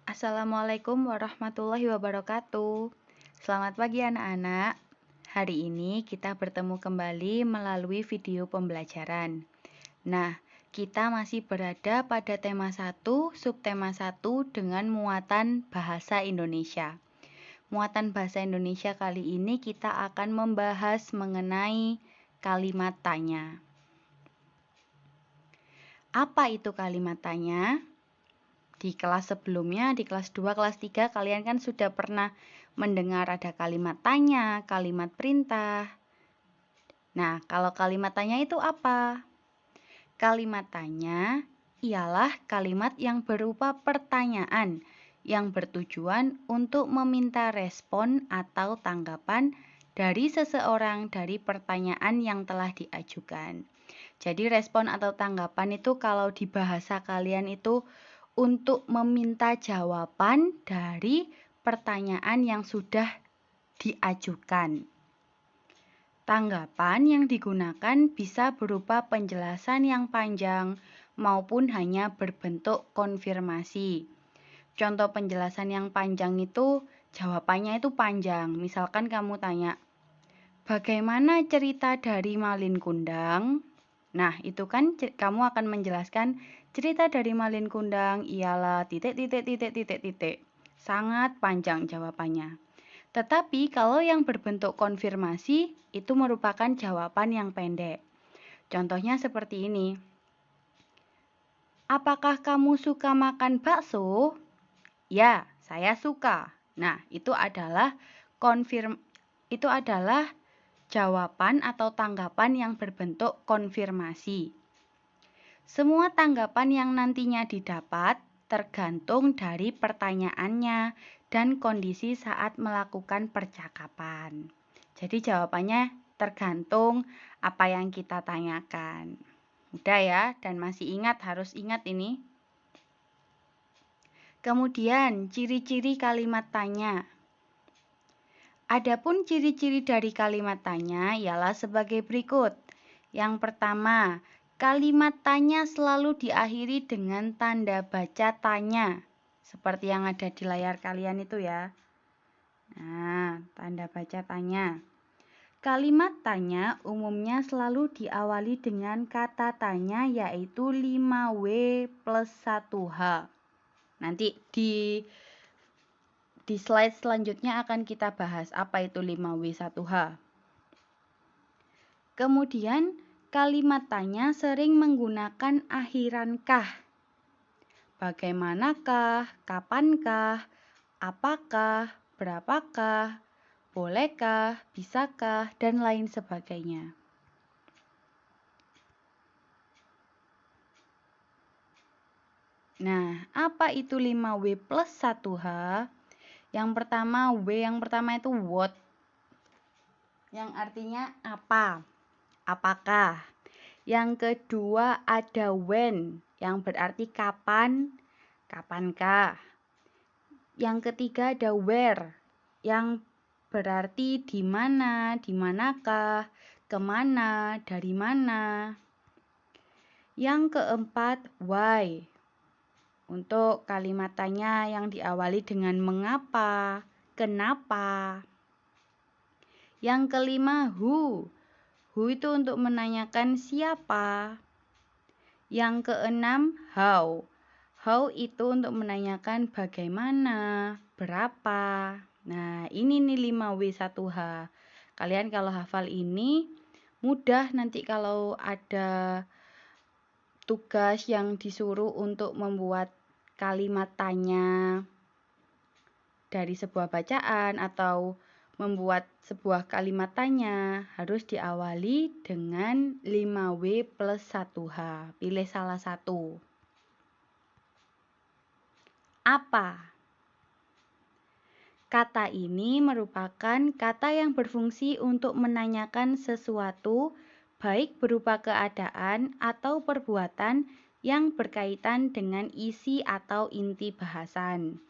Assalamualaikum warahmatullahi wabarakatuh. Selamat pagi anak-anak. Hari ini kita bertemu kembali melalui video pembelajaran. Nah, kita masih berada pada tema 1, subtema 1 dengan muatan bahasa Indonesia. Muatan bahasa Indonesia kali ini kita akan membahas mengenai kalimat tanya. Apa itu kalimat tanya? Di kelas sebelumnya, di kelas 2, kelas 3, kalian kan sudah pernah mendengar ada kalimat tanya, kalimat perintah. Nah, kalau kalimat tanya itu apa? Kalimat tanya ialah kalimat yang berupa pertanyaan yang bertujuan untuk meminta respon atau tanggapan dari seseorang dari pertanyaan yang telah diajukan. Jadi respon atau tanggapan itu kalau di bahasa kalian itu untuk meminta jawaban dari pertanyaan yang sudah diajukan. Tanggapan yang digunakan bisa berupa penjelasan yang panjang maupun hanya berbentuk konfirmasi. Contoh penjelasan yang panjang itu jawabannya itu panjang. Misalkan kamu tanya, bagaimana cerita dari Malin Kundang? Nah, itu kan kamu akan menjelaskan cerita dari Malin Kundang ialah titik. Sangat panjang jawabannya. Tetapi kalau yang berbentuk konfirmasi itu merupakan jawaban yang pendek. Contohnya seperti ini. Apakah kamu suka makan bakso? Ya, saya suka. Nah, itu adalah jawaban atau tanggapan yang berbentuk konfirmasi. Semua tanggapan yang nantinya didapat tergantung dari pertanyaannya dan kondisi saat melakukan percakapan. Jadi jawabannya tergantung apa yang kita tanyakan. Mudah ya, dan masih harus ingat ini. Kemudian, ciri-ciri kalimat tanya. Adapun ciri-ciri dari kalimat tanya ialah sebagai berikut. Yang pertama, kalimat tanya selalu diakhiri dengan tanda baca tanya. Seperti yang ada di layar kalian itu ya. Nah, tanda baca tanya. Kalimat tanya umumnya selalu diawali dengan kata tanya yaitu 5W plus 1H. Nanti di slide selanjutnya akan kita bahas apa itu 5W1H. Kemudian, kalimat tanya sering menggunakan akhiran kah. Bagaimanakah, kapankah, apakah, berapakah, bolehkah, bisakah, dan lain sebagainya. Nah, apa itu 5W plus 1H? Yang pertama, W yang pertama itu what, yang artinya apa, apakah. Yang kedua ada when, yang berarti kapan, kapankah. Yang ketiga ada where, yang berarti di mana, di manakah, kemana, dari mana. Yang keempat why, untuk kalimat tanya yang diawali dengan mengapa, kenapa. Yang kelima who itu untuk menanyakan siapa. Yang keenam how itu untuk menanyakan bagaimana, berapa. Nah, ini nih 5W1H. Kalian kalau hafal ini mudah nanti kalau ada tugas yang disuruh untuk membuat kalimat tanya dari sebuah bacaan atau membuat sebuah kalimat tanya harus diawali dengan 5W plus 1H. Pilih salah satu. Apa? Kata ini merupakan kata yang berfungsi untuk menanyakan sesuatu, baik berupa keadaan atau perbuatan yang berkaitan dengan isi atau inti bahasan.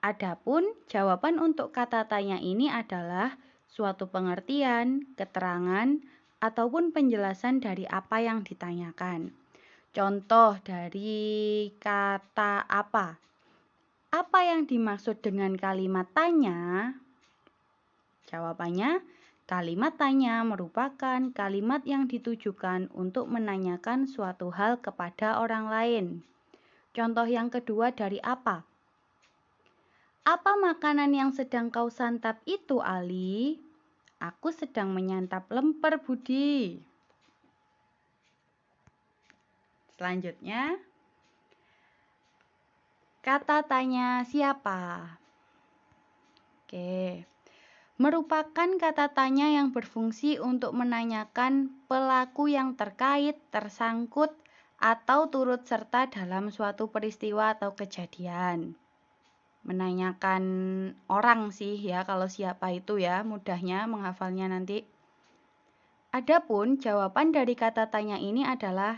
Adapun jawaban untuk kata tanya ini adalah suatu pengertian, keterangan, ataupun penjelasan dari apa yang ditanyakan. Contoh dari kata apa? Apa yang dimaksud dengan kalimat tanya? Jawabannya, kalimat tanya merupakan kalimat yang ditujukan untuk menanyakan suatu hal kepada orang lain. Contoh yang kedua dari apa? Apa makanan yang sedang kau santap itu, Ali? Aku sedang menyantap lemper, Budi. Selanjutnya, kata tanya siapa? Oke. Merupakan kata tanya yang berfungsi untuk menanyakan pelaku yang terkait, tersangkut, atau turut serta dalam suatu peristiwa atau kejadian. Menanyakan orang sih ya, kalau siapa itu ya, mudahnya menghafalnya nanti. Adapun jawaban dari kata tanya ini adalah,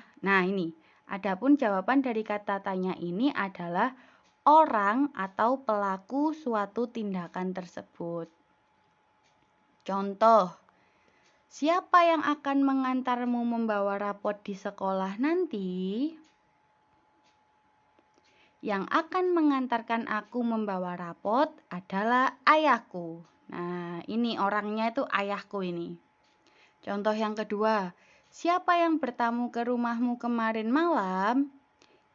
orang atau pelaku suatu tindakan tersebut. Contoh, siapa yang akan mengantarmu membawa rapot di sekolah nanti? Yang akan mengantarkan aku membawa rapot adalah ayahku. Nah, ini orangnya itu ayahku ini. Contoh yang kedua, siapa yang bertamu ke rumahmu kemarin malam?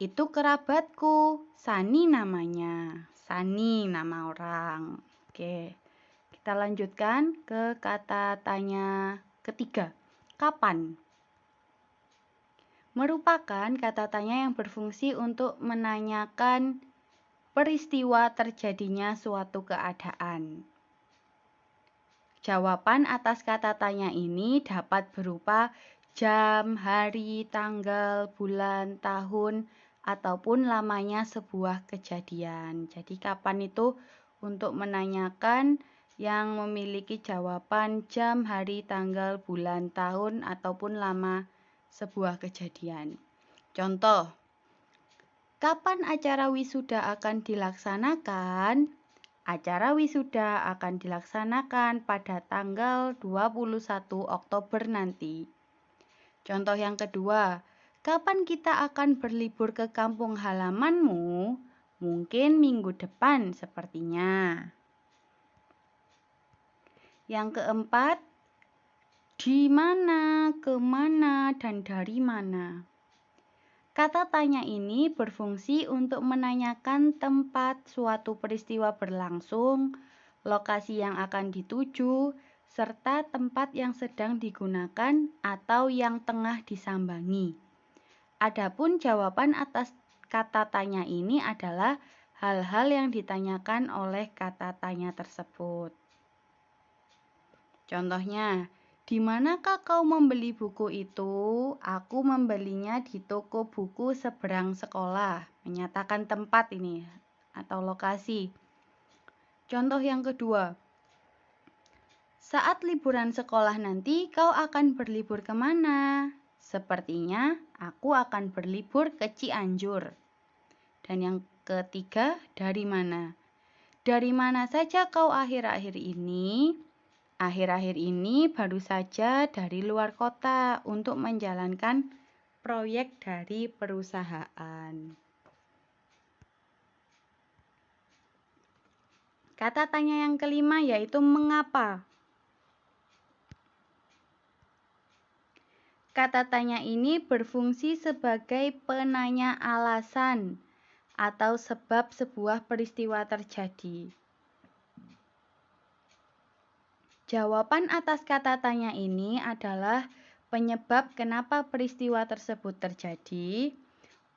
Itu kerabatku, Sani namanya. Sani nama orang. Oke, kita lanjutkan ke kata tanya ketiga. Kapan? Merupakan kata tanya yang berfungsi untuk menanyakan peristiwa terjadinya suatu keadaan. Jawaban atas kata tanya ini dapat berupa jam, hari, tanggal, bulan, tahun, ataupun lamanya sebuah kejadian. Jadi kapan itu untuk menanyakan yang memiliki jawaban jam, hari, tanggal, bulan, tahun, ataupun lama sebuah kejadian. Contoh, kapan acara wisuda akan dilaksanakan? Acara wisuda akan dilaksanakan pada tanggal 21 Oktober nanti. Contoh yang kedua, kapan kita akan berlibur ke kampung halamanmu? Mungkin minggu depan sepertinya. Yang keempat, di mana, kemana, dan dari mana. Kata tanya ini berfungsi untuk menanyakan tempat suatu peristiwa berlangsung, lokasi yang akan dituju, serta tempat yang sedang digunakan atau yang tengah disambangi. Adapun jawaban atas kata tanya ini adalah hal-hal yang ditanyakan oleh kata tanya tersebut. Contohnya, di manakah kau membeli buku itu? Aku membelinya di toko buku seberang sekolah. Menyatakan tempat ini atau lokasi. Contoh yang kedua, saat liburan sekolah nanti kau akan berlibur kemana? Sepertinya aku akan berlibur ke Cianjur. Dan yang ketiga, dari mana? Dari mana saja kau akhir-akhir ini? Akhir-akhir ini baru saja dari luar kota untuk menjalankan proyek dari perusahaan. Kata tanya yang kelima yaitu mengapa. Kata tanya ini berfungsi sebagai penanya alasan atau sebab sebuah peristiwa terjadi. Jawaban atas kata tanya ini adalah penyebab kenapa peristiwa tersebut terjadi.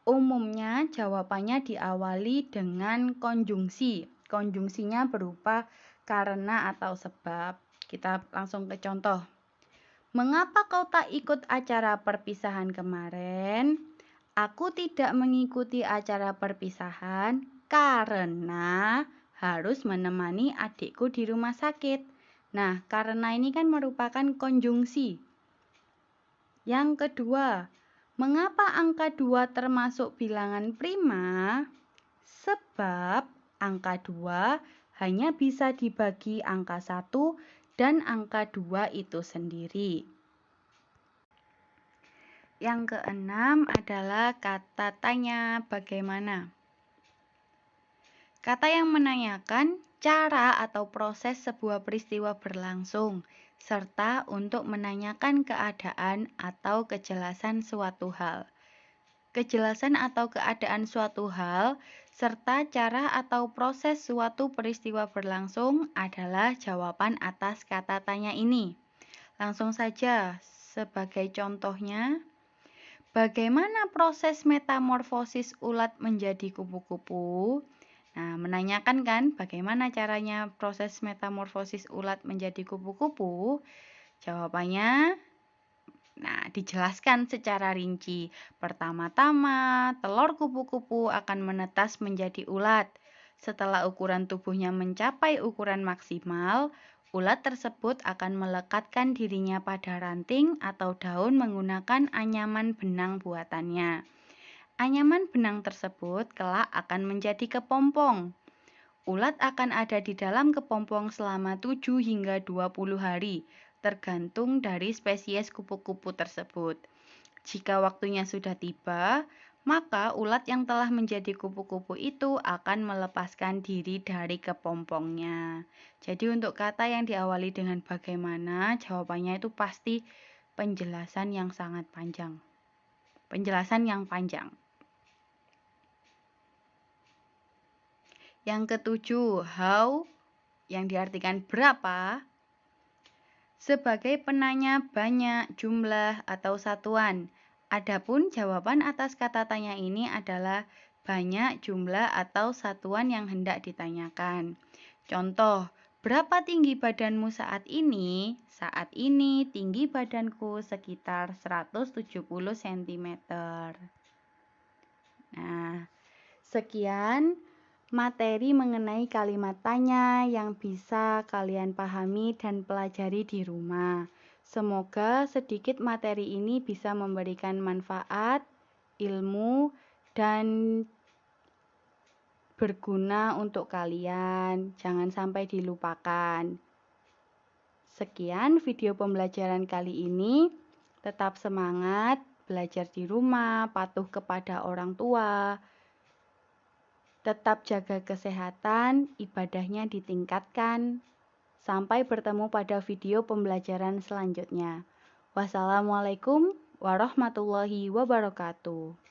Umumnya jawabannya diawali dengan konjungsi. Konjungsinya berupa karena atau sebab. Kita langsung ke contoh. Mengapa kau tak ikut acara perpisahan kemarin? Aku tidak mengikuti acara perpisahan karena harus menemani adikku di rumah sakit. Nah, karena ini kan merupakan konjungsi. Yang kedua, mengapa angka 2 termasuk bilangan prima? Sebab angka 2 hanya bisa dibagi angka 1 dan angka 2 itu sendiri. Yang keenam adalah kata tanya bagaimana. Kata yang menanyakan cara atau proses sebuah peristiwa berlangsung, serta untuk menanyakan keadaan atau kejelasan suatu hal. Kejelasan atau keadaan suatu hal, serta cara atau proses suatu peristiwa berlangsung adalah jawaban atas kata tanya ini. Langsung saja, sebagai contohnya, bagaimana proses metamorfosis ulat menjadi kupu-kupu? Nah, menanyakan kan bagaimana caranya proses metamorfosis ulat menjadi kupu-kupu? Jawabannya, nah, dijelaskan secara rinci. Pertama-tama, telur kupu-kupu akan menetas menjadi ulat. Setelah ukuran tubuhnya mencapai ukuran maksimal, ulat tersebut akan melekatkan dirinya pada ranting atau daun menggunakan anyaman benang buatannya. Anyaman benang tersebut kelak akan menjadi kepompong. Ulat akan ada di dalam kepompong selama 7 hingga 20 hari, tergantung dari spesies kupu-kupu tersebut. Jika waktunya sudah tiba, maka ulat yang telah menjadi kupu-kupu itu akan melepaskan diri dari kepompongnya. Jadi untuk kata yang diawali dengan bagaimana, jawabannya itu pasti penjelasan yang sangat panjang. Penjelasan yang panjang. Yang ketujuh, how, yang diartikan berapa, sebagai penanya banyak, jumlah, atau satuan. Adapun jawaban atas kata tanya ini adalah banyak, jumlah, atau satuan yang hendak ditanyakan. Contoh, berapa tinggi badanmu saat ini? Saat ini tinggi badanku sekitar 170 cm. Nah, sekian materi mengenai kalimat tanya yang bisa kalian pahami dan pelajari di rumah. Semoga sedikit materi ini bisa memberikan manfaat, ilmu, dan berguna untuk kalian. Jangan sampai dilupakan. Sekian video pembelajaran kali ini. Tetap semangat, belajar di rumah, patuh kepada orang tua. Tetap jaga kesehatan, ibadahnya ditingkatkan. Sampai bertemu pada video pembelajaran selanjutnya. Wassalamualaikum warahmatullahi wabarakatuh.